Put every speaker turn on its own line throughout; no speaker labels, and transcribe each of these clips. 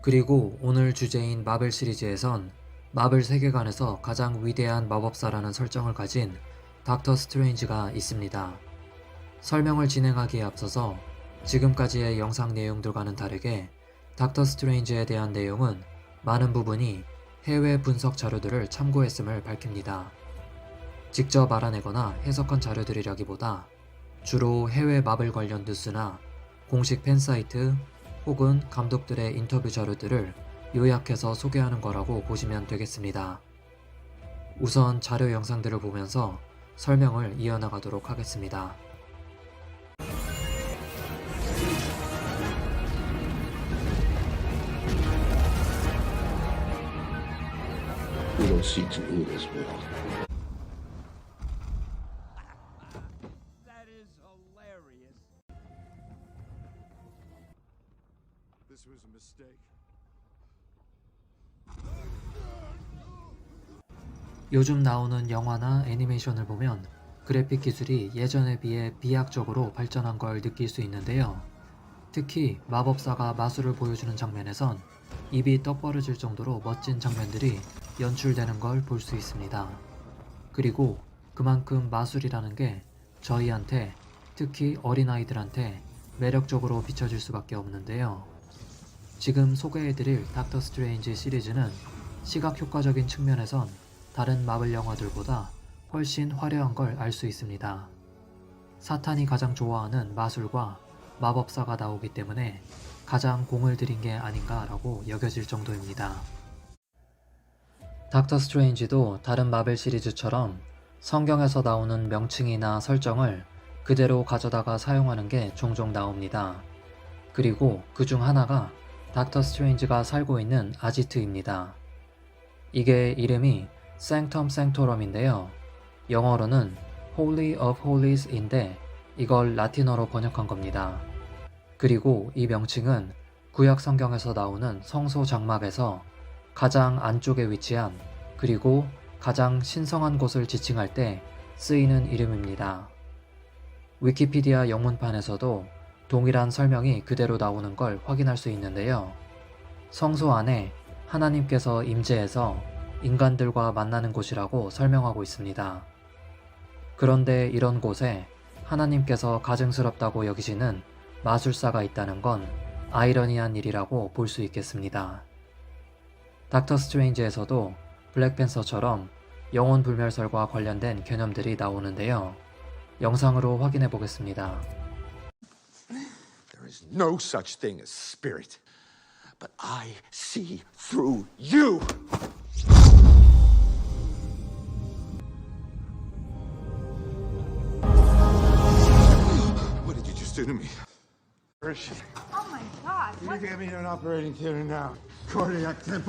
그리고 오늘 주제인 마블 시리즈에선 마블 세계관에서 가장 위대한 마법사라는 설정을 가진 닥터 스트레인지가 있습니다. 설명을 진행하기에 앞서서 지금까지의 영상 내용들과는 다르게 닥터 스트레인지에 대한 내용은 많은 부분이 해외 분석 자료들을 참고했음을 밝힙니다. 직접 알아내거나 해석한 자료들이라기보다 주로 해외 마블 관련 뉴스나 공식 팬사이트 혹은 감독들의 인터뷰 자료들을 요약해서 소개하는 거라고 보시면 되겠습니다. 우선 자료 영상들을 보면서 설명을 이어나가도록 하겠습니다.
We don't seek to rule this world.
That is hilarious.
This was a mistake.
요즘 나오는 영화나 애니메이션을 보면 그래픽 기술이 예전에 비해 비약적으로 발전한 걸 느낄 수 있는데요. 특히 마법사가 마술을 보여주는 장면에선 입이 떡 벌어질 정도로 멋진 장면들이 연출되는 걸 볼 수 있습니다. 그리고 그만큼 마술이라는 게 저희한테, 특히 어린아이들한테 매력적으로 비춰질 수밖에 없는데요. 지금 소개해드릴 닥터 스트레인지 시리즈는 시각 효과적인 측면에선 다른 마블 영화들보다 훨씬 화려한 걸 알 수 있습니다. 사탄이 가장 좋아하는 마술과 마법사가 나오기 때문에 가장 공을 들인 게 아닌가라고 여겨질 정도입니다. 닥터 스트레인지도 다른 마블 시리즈처럼 성경에서 나오는 명칭이나 설정을 그대로 가져다가 사용하는 게 종종 나옵니다. 그리고 그 중 하나가 닥터 스트레인지가 살고 있는 아지트입니다. 이게 이름이 생텀 생토럼인데요. 영어로는 Holy of Holies인데 이걸 라틴어로 번역한 겁니다. 그리고 이 명칭은 구약 성경에서 나오는 성소 장막에서 가장 안쪽에 위치한 그리고 가장 신성한 곳을 지칭할 때 쓰이는 이름입니다. 위키피디아 영문판에서도 동일한 설명이 그대로 나오는 걸 확인할 수 있는데요. 성소 안에 하나님께서 임재해서 인간들과 만나는 곳이라고 설명하고 있습니다. 그런데 이런 곳에 하나님께서 가증스럽다고 여기시는 마술사가 있다는 건 아이러니한 일이라고 볼 수 있겠습니다. 닥터 스트레인지에서도 블랙팬서처럼 영혼 불멸설과 관련된 개념들이 나오는데요. 영상으로 확인해 보겠습니다.
There is no such thing as spirit. But I see through you. What did you just do to me? Where is she?
Oh my God!
You need to get me to an operating theater now. Cardiac temp.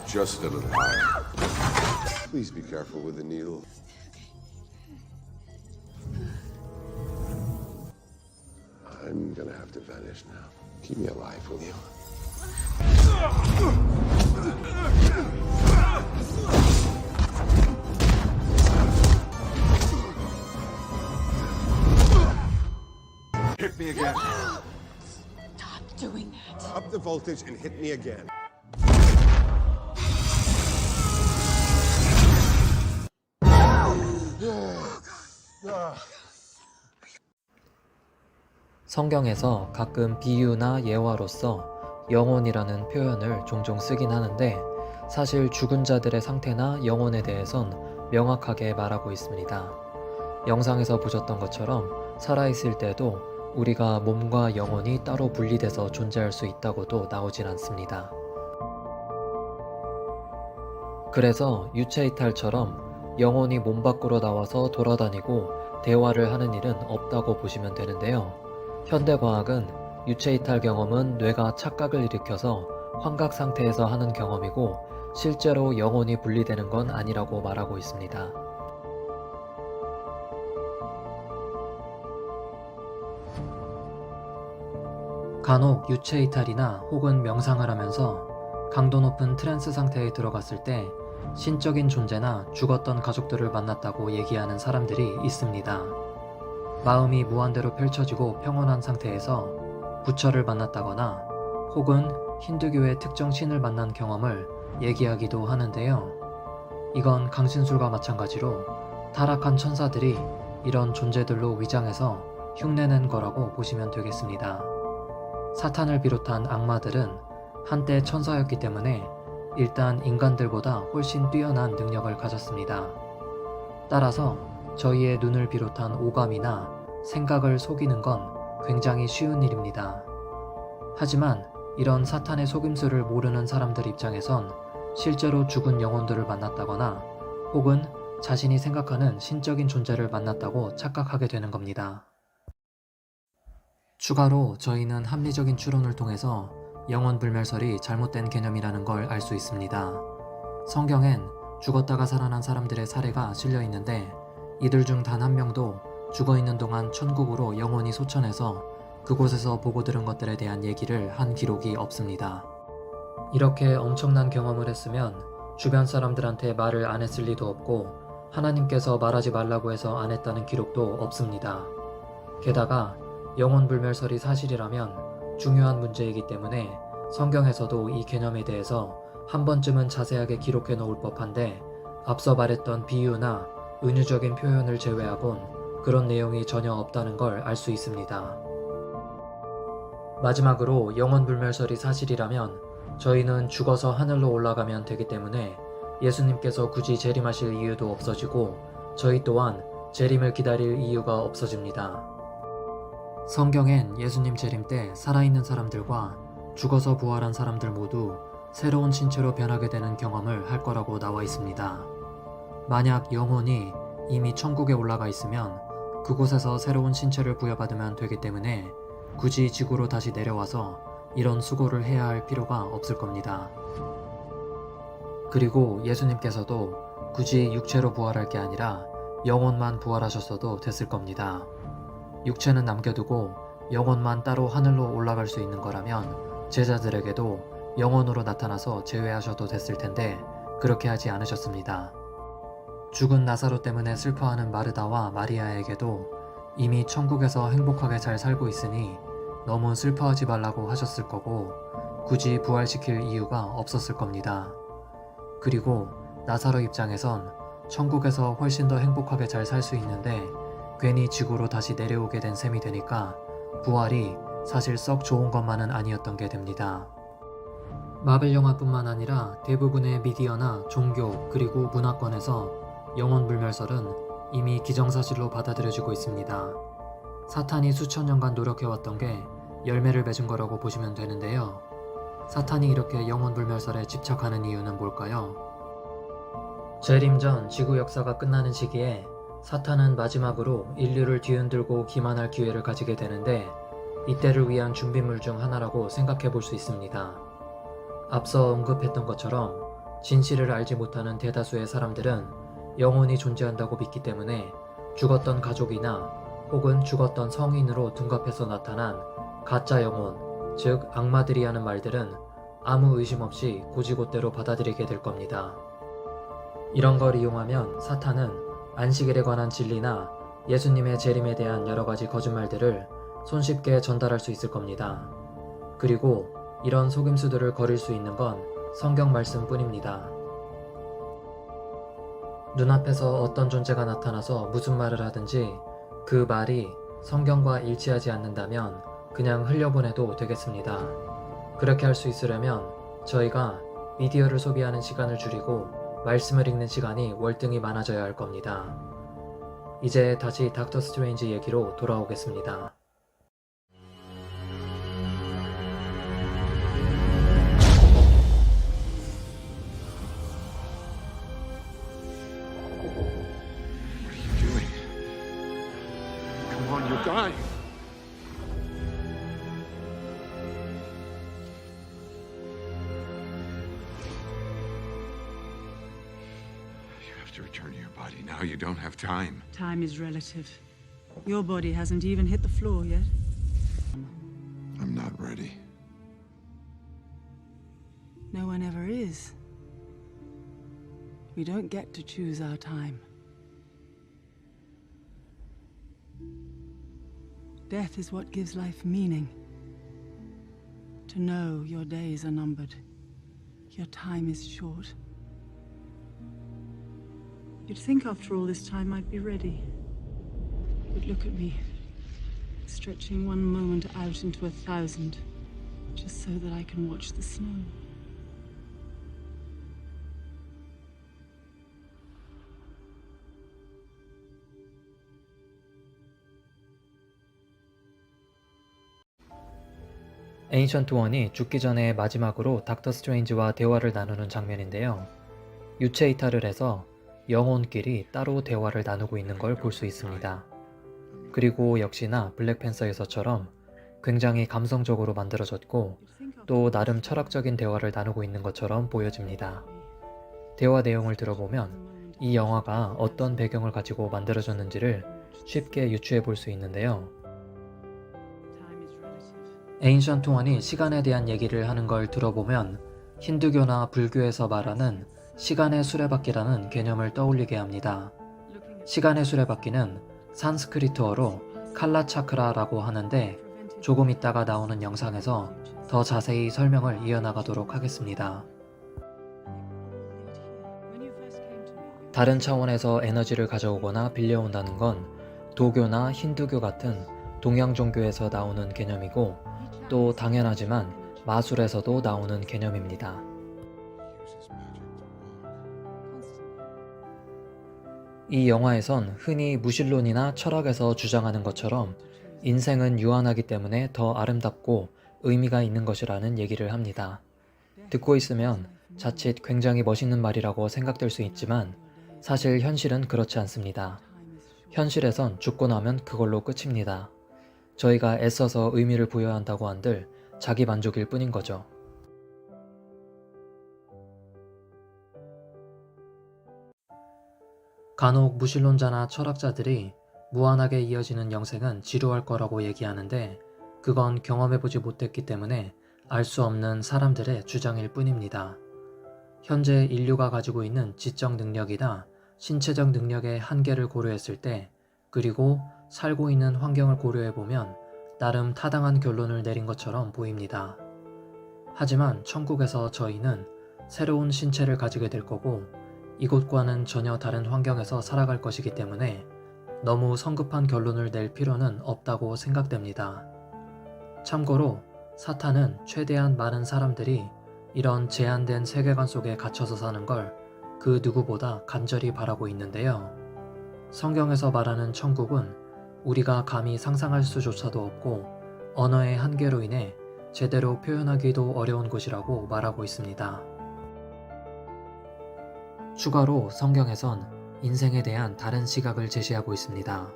Just a little higher.
Please be careful with the needle. I'm gonna have to vanish now. Keep me alive, will you?
Hit me again.
Stop doing that.
Up the voltage and hit me again.
성경에서 가끔 비유나 예화로서 영혼이라는 표현을 종종 쓰긴 하는데 사실 죽은 자들의 상태나 영혼에 대해선 명확하게 말하고 있습니다. 영상에서 보셨던 것처럼 살아있을 때도 우리가 몸과 영혼이 따로 분리돼서 존재할 수 있다고도 나오진 않습니다. 그래서 유체이탈처럼 영혼이 몸 밖으로 나와서 돌아다니고 대화를 하는 일은 없다고 보시면 되는데요. 현대과학은 유체이탈 경험은 뇌가 착각을 일으켜서 환각 상태에서 하는 경험이고 실제로 영혼이 분리되는 건 아니라고 말하고 있습니다. 간혹 유체이탈이나 혹은 명상을 하면서 강도 높은 트랜스 상태에 들어갔을 때 신적인 존재나 죽었던 가족들을 만났다고 얘기하는 사람들이 있습니다. 마음이 무한대로 펼쳐지고 평온한 상태에서 부처를 만났다거나 혹은 힌두교의 특정 신을 만난 경험을 얘기하기도 하는데요. 이건 강신술과 마찬가지로 타락한 천사들이 이런 존재들로 위장해서 흉내낸 거라고 보시면 되겠습니다. 사탄을 비롯한 악마들은 한때 천사였기 때문에 일단 인간들보다 훨씬 뛰어난 능력을 가졌습니다. 따라서 저희의 눈을 비롯한 오감이나 생각을 속이는 건 굉장히 쉬운 일입니다. 하지만 이런 사탄의 속임수를 모르는 사람들 입장에선 실제로 죽은 영혼들을 만났다거나 혹은 자신이 생각하는 신적인 존재를 만났다고 착각하게 되는 겁니다. 추가로 저희는 합리적인 추론을 통해서 영혼 불멸설이 잘못된 개념이라는 걸 알 수 있습니다. 성경엔 죽었다가 살아난 사람들의 사례가 실려 있는데 이들 중 단 한 명도 죽어 있는 동안 천국으로 영혼이 소천해서 그곳에서 보고 들은 것들에 대한 얘기를 한 기록이 없습니다. 이렇게 엄청난 경험을 했으면 주변 사람들한테 말을 안 했을 리도 없고 하나님께서 말하지 말라고 해서 안 했다는 기록도 없습니다. 게다가 영혼 불멸설이 사실이라면 중요한 문제이기 때문에 성경에서도 이 개념에 대해서 한 번쯤은 자세하게 기록해 놓을 법한데 앞서 말했던 비유나 은유적인 표현을 제외하곤 그런 내용이 전혀 없다는 걸 알 수 있습니다. 마지막으로 영혼 불멸설이 사실이라면 저희는 죽어서 하늘로 올라가면 되기 때문에 예수님께서 굳이 재림하실 이유도 없어지고 저희 또한 재림을 기다릴 이유가 없어집니다. 성경엔 예수님 재림 때 살아있는 사람들과 죽어서 부활한 사람들 모두 새로운 신체로 변하게 되는 경험을 할 거라고 나와 있습니다. 만약 영혼이 이미 천국에 올라가 있으면 그곳에서 새로운 신체를 부여받으면 되기 때문에 굳이 지구로 다시 내려와서 이런 수고를 해야 할 필요가 없을 겁니다. 그리고 예수님께서도 굳이 육체로 부활할 게 아니라 영혼만 부활하셨어도 됐을 겁니다. 육체는 남겨두고 영혼만 따로 하늘로 올라갈 수 있는 거라면 제자들에게도 영혼으로 나타나서 제외하셔도 됐을 텐데 그렇게 하지 않으셨습니다. 죽은 나사로 때문에 슬퍼하는 마르다와 마리아에게도 이미 천국에서 행복하게 잘 살고 있으니 너무 슬퍼하지 말라고 하셨을 거고 굳이 부활시킬 이유가 없었을 겁니다. 그리고 나사로 입장에선 천국에서 훨씬 더 행복하게 잘 살 수 있는데 괜히 지구로 다시 내려오게 된 셈이 되니까 부활이 사실 썩 좋은 것만은 아니었던 게 됩니다. 마블 영화뿐만 아니라 대부분의 미디어나 종교 그리고 문화권에서 영혼 불멸설은 이미 기정사실로 받아들여지고 있습니다. 사탄이 수천 년간 노력해왔던 게 열매를 맺은 거라고 보시면 되는데요. 사탄이 이렇게 영혼 불멸설에 집착하는 이유는 뭘까요? 재림 전 지구 역사가 끝나는 시기에 사탄은 마지막으로 인류를 뒤흔들고 기만할 기회를 가지게 되는데 이때를 위한 준비물 중 하나라고 생각해 볼 수 있습니다. 앞서 언급했던 것처럼 진실을 알지 못하는 대다수의 사람들은 영혼이 존재한다고 믿기 때문에 죽었던 가족이나 혹은 죽었던 성인으로 둔갑해서 나타난 가짜 영혼, 즉 악마들이 하는 말들은 아무 의심 없이 고지곳대로 받아들이게 될 겁니다. 이런 걸 이용하면 사탄은 안식일에 관한 진리나 예수님의 재림에 대한 여러 가지 거짓말들을 손쉽게 전달할 수 있을 겁니다. 그리고 이런 속임수들을 거릴 수 있는 건 성경 말씀뿐입니다. 눈앞에서 어떤 존재가 나타나서 무슨 말을 하든지 그 말이 성경과 일치하지 않는다면 그냥 흘려보내도 되겠습니다. 그렇게 할 수 있으려면 저희가 미디어를 소비하는 시간을 줄이고 말씀을 읽는 시간이 월등히 많아져야 할 겁니다. 이제 다시 닥터 스트레인지 얘기로 돌아오겠습니다.
Come on, you're dying.
You have to return to your body now. You don't have time.
Time is relative. Your body hasn't even hit the floor yet.
I'm not ready.
No one ever is. We don't get to choose our time. Death is what gives life meaning. To know your days are numbered, your time is short. You'd think after all this time I'd be ready. But look at me, stretching one moment out into 1,000, just so that I can watch the snow.
에인션트 원이 죽기 전에 마지막으로 닥터 스트레인지와 대화를 나누는 장면인데요. 유체 이탈을 해서 영혼끼리 따로 대화를 나누고 있는 걸 볼 수 있습니다. 그리고 역시나 블랙팬서에서처럼 굉장히 감성적으로 만들어졌고 또 나름 철학적인 대화를 나누고 있는 것처럼 보여집니다. 대화 내용을 들어보면 이 영화가 어떤 배경을 가지고 만들어졌는지를 쉽게 유추해 볼 수 있는데요. 에인션트 원이 시간에 대한 얘기를 하는 걸 들어보면 힌두교나 불교에서 말하는 시간의 수레바퀴라는 개념을 떠올리게 합니다. 시간의 수레바퀴는 산스크리트어로 칼라차크라라고 하는데 조금 있다가 나오는 영상에서 더 자세히 설명을 이어나가도록 하겠습니다. 다른 차원에서 에너지를 가져오거나 빌려온다는 건 도교나 힌두교 같은 동양 종교에서 나오는 개념이고 또 당연하지만 마술에서도 나오는 개념입니다. 이 영화에선 흔히 무신론이나 철학에서 주장하는 것처럼 인생은 유한하기 때문에 더 아름답고 의미가 있는 것이라는 얘기를 합니다. 듣고 있으면 자칫 굉장히 멋있는 말이라고 생각될 수 있지만 사실 현실은 그렇지 않습니다. 현실에선 죽고 나면 그걸로 끝입니다. 저희가 애써서 의미를 부여야 한다고 한들 자기 만족일 뿐인 거죠. 간혹 무신론자나 철학자들이 무한하게 이어지는 영생은 지루할 거라고 얘기하는데 그건 경험해보지 못했기 때문에 알 수 없는 사람들의 주장일 뿐입니다. 현재 인류가 가지고 있는 지적 능력이나 신체적 능력의 한계를 고려했을 때 그리고 살고 있는 환경을 고려해보면 나름 타당한 결론을 내린 것처럼 보입니다. 하지만 천국에서 저희는 새로운 신체를 가지게 될 거고 이곳과는 전혀 다른 환경에서 살아갈 것이기 때문에 너무 성급한 결론을 낼 필요는 없다고 생각됩니다. 참고로 사탄은 최대한 많은 사람들이 이런 제한된 세계관 속에 갇혀서 사는 걸 그 누구보다 간절히 바라고 있는데요. 성경에서 말하는 천국은 우리가 감히 상상할 수조차도 없고 언어의 한계로 인해 제대로 표현하기도 어려운 곳이라고 말하고 있습니다. 추가로 성경에선 인생에 대한 다른 시각을 제시하고 있습니다.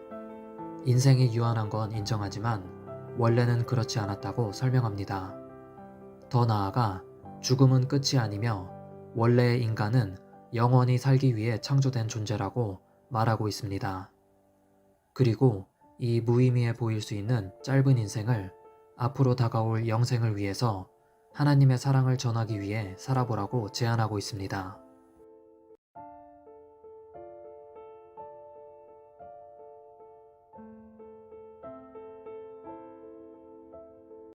인생이 유한한 건 인정하지만 원래는 그렇지 않았다고 설명합니다. 더 나아가 죽음은 끝이 아니며 원래의 인간은 영원히 살기 위해 창조된 존재라고 말하고 있습니다. 그리고 이 무의미해 보일 수 있는 짧은 인생을 앞으로 다가올 영생을 위해서 하나님의 사랑을 전하기 위해 살아보라고 제안하고 있습니다.